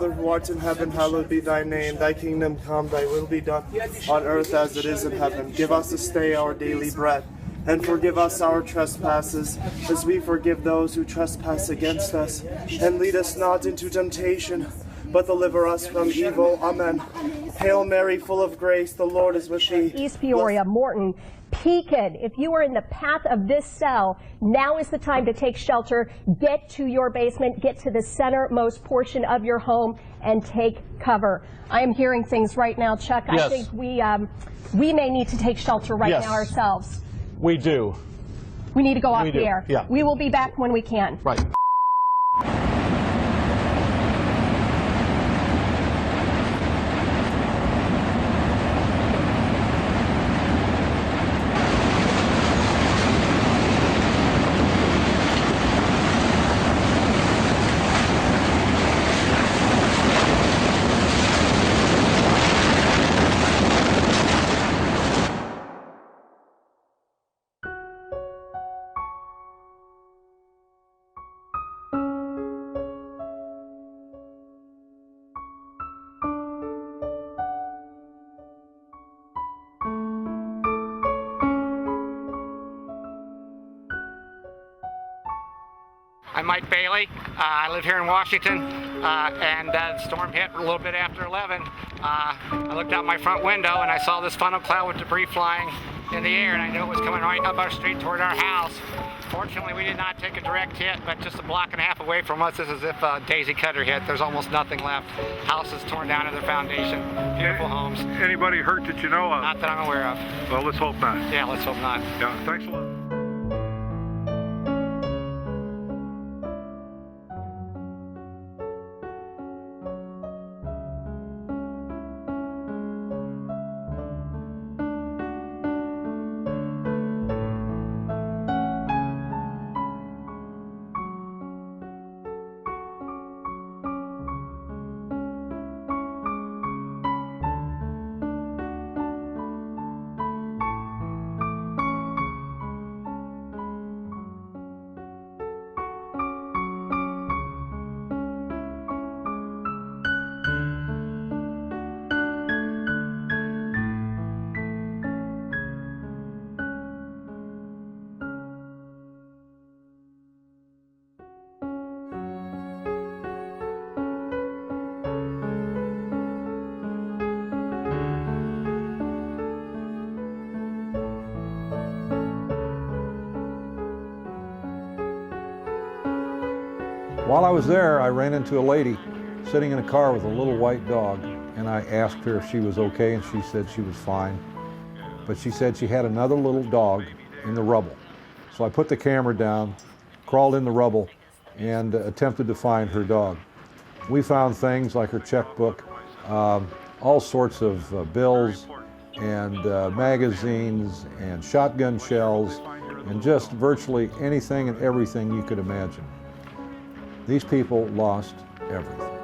Father who art in heaven, hallowed be thy name. Thy kingdom come, thy will be done, on earth as it is in heaven. Give us this day our daily bread, and forgive us our trespasses, as we forgive those who trespass against us. And lead us not into temptation, but deliver us from evil. Amen. Hail Mary, full of grace, the Lord is with thee. East Peoria, Morton, Pekin, if you are in the path of this cell, now is the time to take shelter. Get to your basement, get to the centermost portion of your home, and take cover. I am hearing things right now, Chuck. Yes. I think we may need to take shelter right now ourselves. We do. We need to go off the air. Yeah. We will be back when we can. Right. I'm Mike Bailey. I live here in Washington, and the storm hit a little bit after 11. I looked out my front window and I saw this funnel cloud with debris flying in the air, and I knew it was coming right up our street toward our house. Fortunately, we did not take a direct hit, but just a block and a half away from us, it's as if a daisy cutter hit. There's almost nothing left. Houses torn down to their foundation. Beautiful homes. Anybody hurt that you know of? Not that I'm aware of. Well, let's hope not. Yeah, let's hope not. Yeah, thanks a lot. While I was there, I ran into a lady sitting in a car with a little white dog, and I asked her if she was okay, and she said she was fine. But she said she had another little dog in the rubble. So I put the camera down, crawled in the rubble, and attempted to find her dog. We found things like her checkbook, all sorts of bills and magazines and shotgun shells, and just virtually anything and everything you could imagine. These people lost everything.